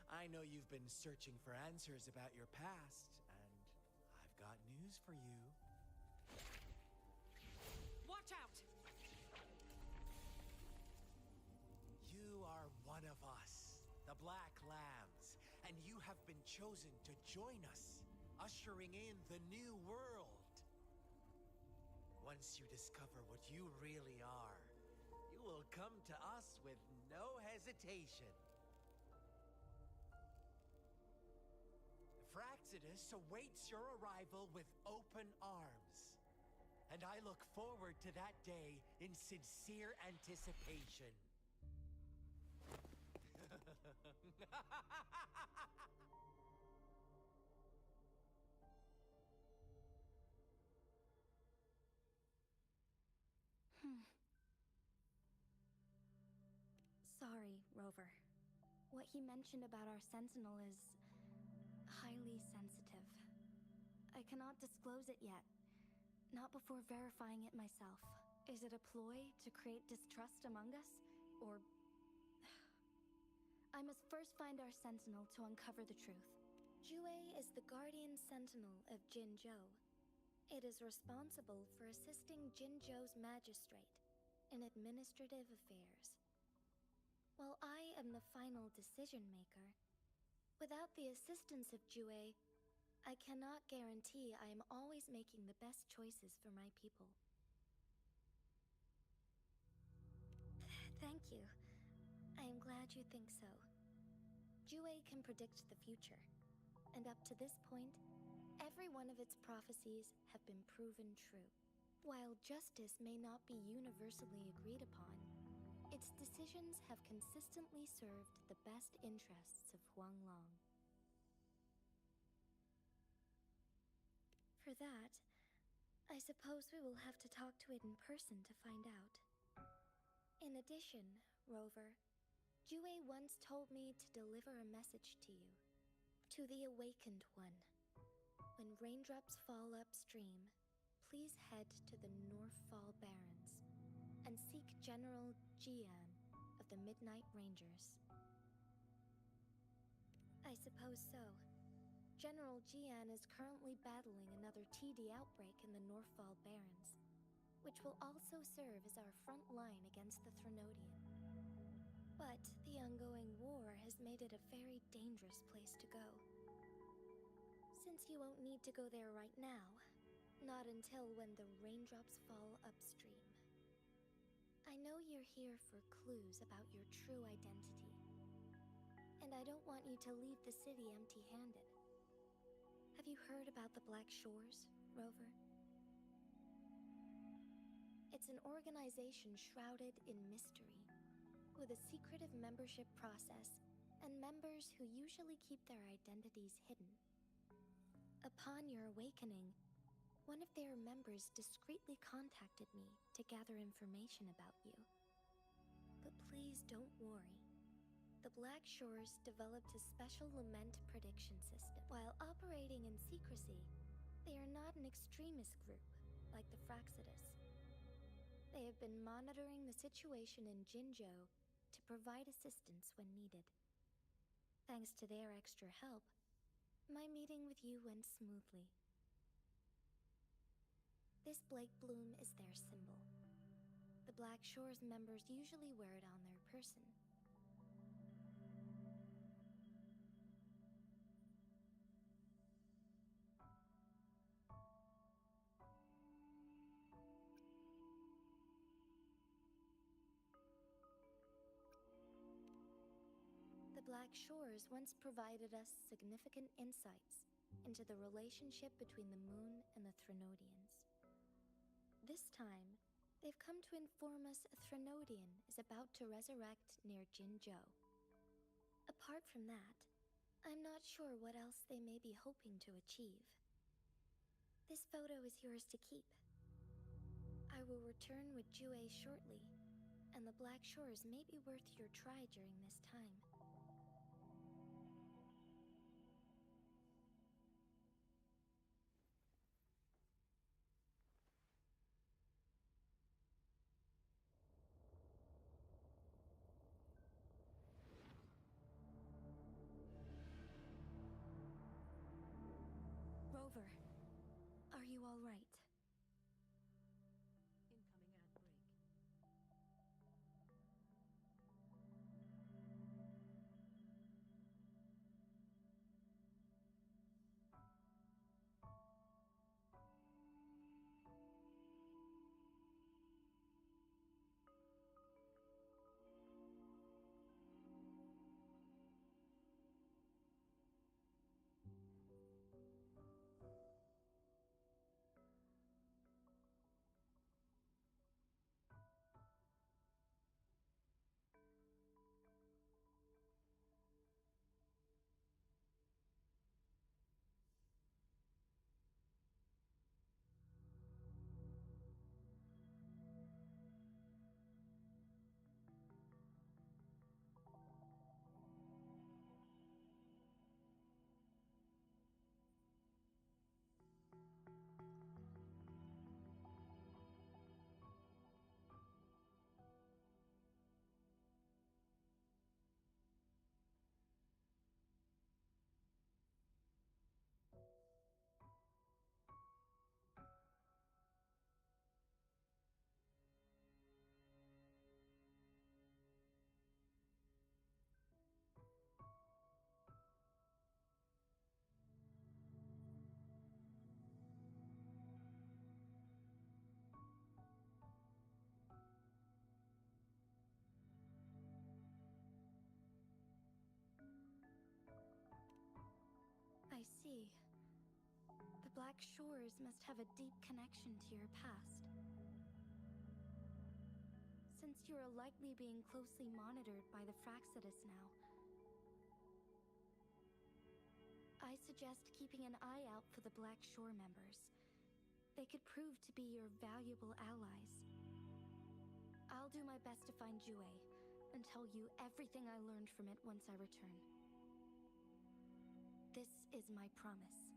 I know you've been searching for answers about your past, and I've got news for you. Watch out! You are one of us, the Black Lambs, and you have been chosen to join us, ushering in the new world. Once you discover what you really are, you will come to us with no hesitation. Fraxidus awaits your arrival with open arms, and I look forward to that day in sincere anticipation. Sorry, Rover. What he mentioned about our sentinel is highly sensitive. I cannot disclose it yet. Not before verifying it myself. Is it a ploy to create distrust among us? Or... I must first find our sentinel to uncover the truth. Jue is the guardian sentinel of Jinzhou. It is responsible for assisting Jinzhou's magistrate in administrative affairs. While I am the final decision maker, without the assistance of Jue, I cannot guarantee I am always making the best choices for my people. Thank you. I am glad you think so. Jue can predict the future, and up to this point, every one of its prophecies have been proven true. While justice may not be universally agreed upon, its decisions have consistently served the best interests of Huanglong. For that, I suppose we will have to talk to it in person to find out. In addition, Rover, Jue once told me to deliver a message to you. To the Awakened One. When raindrops fall upstream, please head to the Northfall Barrens and seek General Jian of the Midnight Rangers. I suppose so. General Jian is currently battling another TD outbreak in the Northfall Barrens, which will also serve as our front line against the Threnodian. But the ongoing war has made it a very dangerous place to go. Since you won't need to go there right now, not until when the raindrops fall upstream. I know you're here for clues about your true identity. And I don't want you to leave the city empty-handed. Have you heard about the Black Shores, Rover? It's an organization shrouded in mystery, with a secretive membership process and members who usually keep their identities hidden. Upon your awakening, one of their members discreetly contacted me to gather information about you. But please don't worry. The Black Shores developed a special lament prediction system. While operating in secrecy, they are not an extremist group like the Fraxidus. They have been monitoring the situation in Jinzhou to provide assistance when needed. Thanks to their extra help, my meeting with you went smoothly. This Blake Bloom is their symbol. The Black Shores members usually wear it on their person. The Black Shores once provided us significant insights into the relationship between the Moon and the Threnodians. This time, they've come to inform us a Threnodian is about to resurrect near Jinzhou. Apart from that, I'm not sure what else they may be hoping to achieve. This photo is yours to keep. I will return with Jue shortly, and the Black Shores may be worth your try during this time. Rover, are you all right? Incoming ad break. I see. The Black Shores must have a deep connection to your past. Since you are likely being closely monitored by the Fraxidus now, I suggest keeping an eye out for the Black Shore members. They could prove to be your valuable allies. I'll do my best to find Jue and tell you everything I learned from it once I return. This is my promise.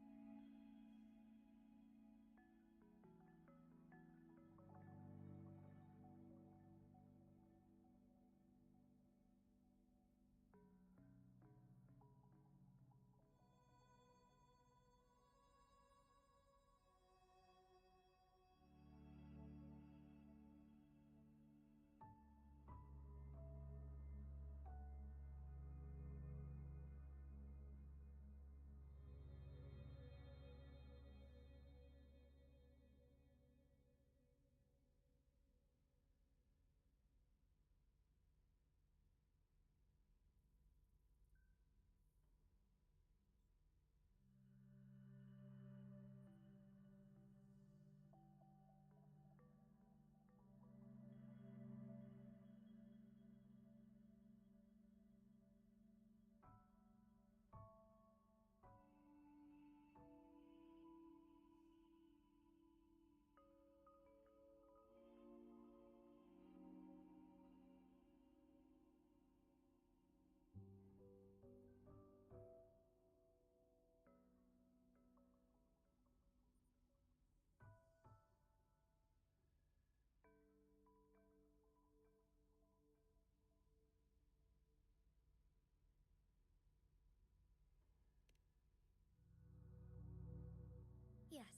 Yes.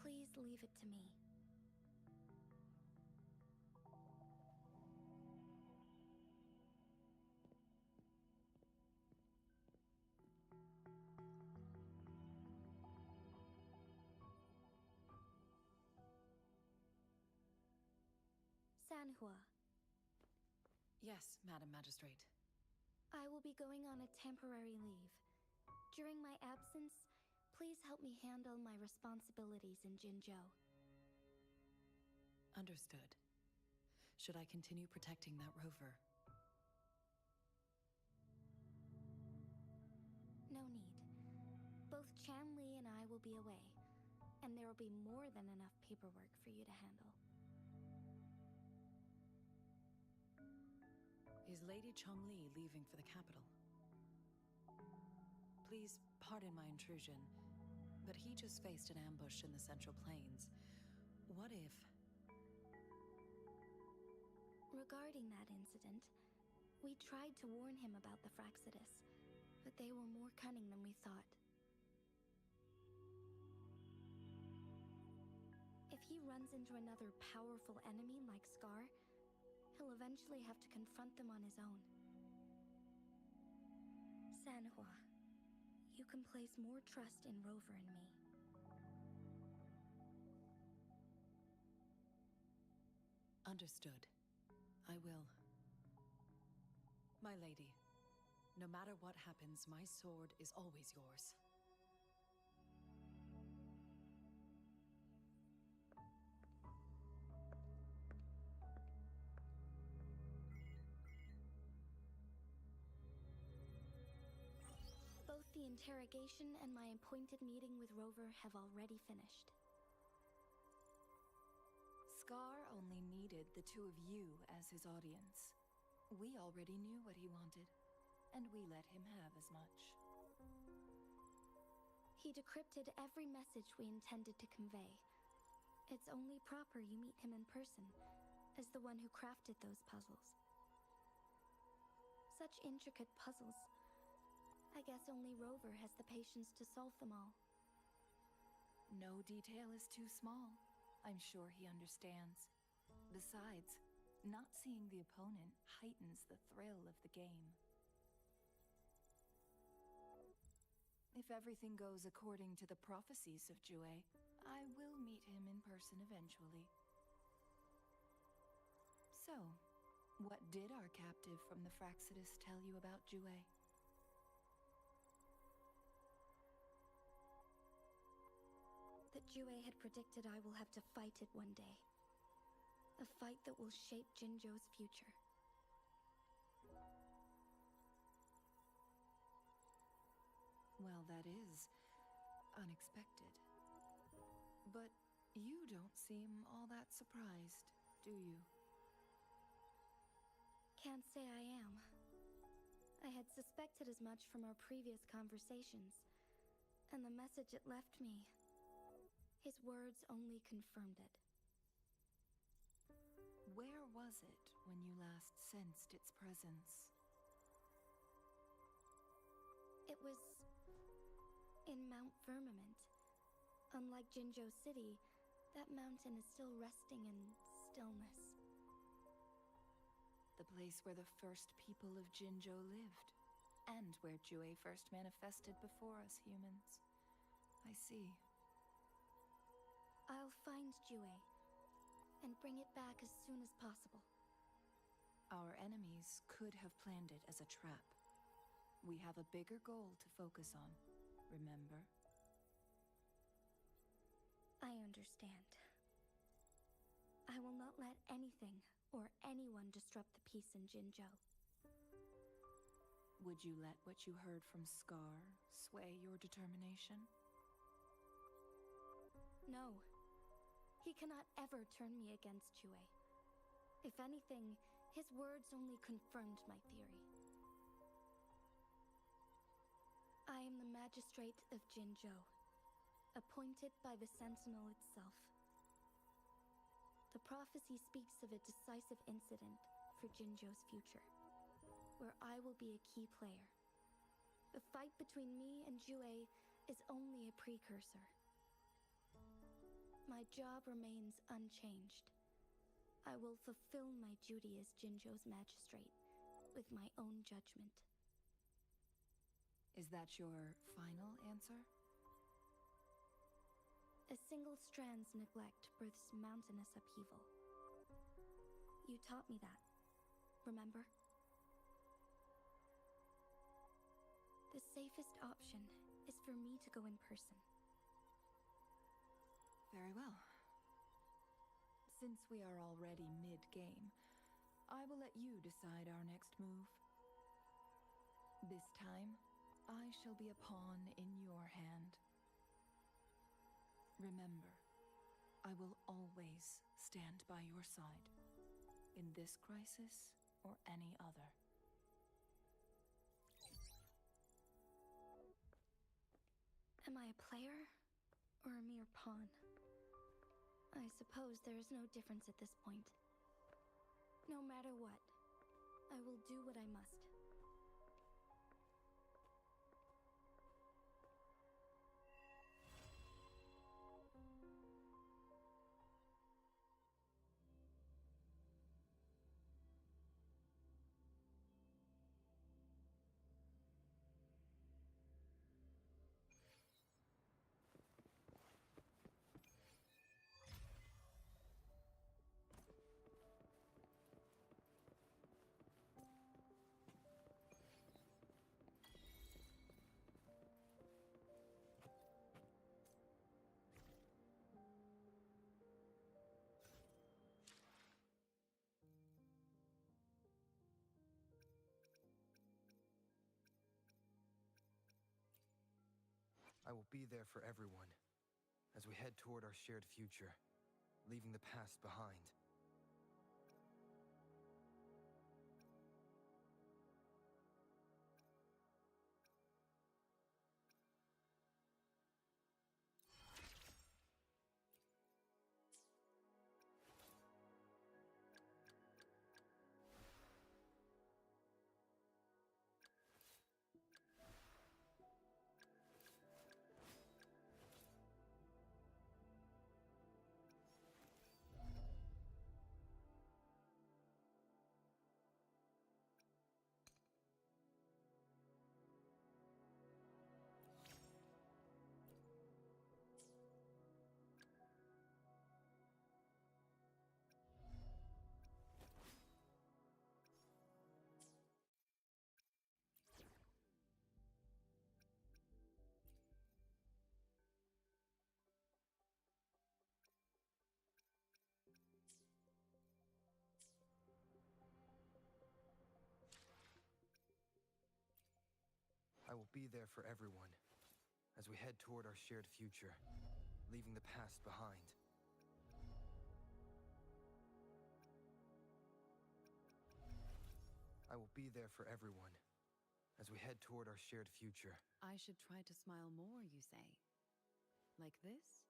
Please leave it to me. Sanhua, Yes, Madam Magistrate. I will be going on a temporary leave. During my absence, please help me handle my responsibilities in Jinzhou. Understood. Should I continue protecting that rover? No need. Both Chanli and I will be away, and there will be more than enough paperwork for you to handle. Is Lady Chongli leaving for the capital? Please pardon my intrusion, but he just faced an ambush in the Central Plains. What if... Regarding that incident, we tried to warn him about the Fraxidus, but they were more cunning than we thought. If he runs into another powerful enemy like Scar, he'll eventually have to confront them on his own. Sanhua, you can place more trust in Rover and me. Understood. I will. My lady, no matter what happens, my sword is always yours. Both the interrogation and my appointed meeting with Rover have already finished. Scar only needed the two of you as his audience. We already knew what he wanted, and we let him have as much. He decrypted every message we intended to convey. It's only proper you meet him in person, as the one who crafted those puzzles. Such intricate puzzles. I guess only Rover has the patience to solve them all. No detail is too small. I'm sure he understands. Besides, not seeing the opponent heightens the thrill of the game. If everything goes according to the prophecies of Jue, I will meet him in person eventually. So, what did our captive from the Fraxidus tell you about Jue? But Jue had predicted I will have to fight it one day. A fight that will shape Jinzhou's future. Well, that is unexpected. But you don't seem all that surprised, do you? Can't say I am. I had suspected as much from our previous conversations, and the message it left me, his words only confirmed it. Where was it when you last sensed its presence? It was in Mount Firmament. Unlike Jinzhou City, that mountain is still resting in stillness. The place where the first people of Jinzhou lived, and where Jue first manifested before us humans. I see. I'll find Jue, and bring it back as soon as possible. Our enemies could have planned it as a trap. We have a bigger goal to focus on, remember? I understand. I will not let anything or anyone disrupt the peace in Jinzhou. Would you let what you heard from Scar sway your determination? No. He cannot ever turn me against Jue. If anything, his words only confirmed my theory. I am the magistrate of Jinzhou, appointed by the Sentinel itself. The prophecy speaks of a decisive incident for Jinzhou's future, where I will be a key player. The fight between me and Jue is only a precursor. My job remains unchanged. I will fulfill my duty as Jinzhou's magistrate with my own judgment. Is that your final answer? A single strand's neglect births mountainous upheaval. You taught me that, remember? The safest option is for me to go in person. Very well. Since we are already mid-game, I will let you decide our next move. This time, I shall be a pawn in your hand. Remember, I will always stand by your side, in this crisis or any other. Am I a player or a mere pawn? I suppose there is no difference at this point. No matter what, I will do what I must. I will be there for everyone as we head toward our shared future, leaving the past behind. be there for everyone as we head toward our shared future, leaving the past behind. I will be there for everyone as we head toward our shared future. I should try to smile more, you say? Like this?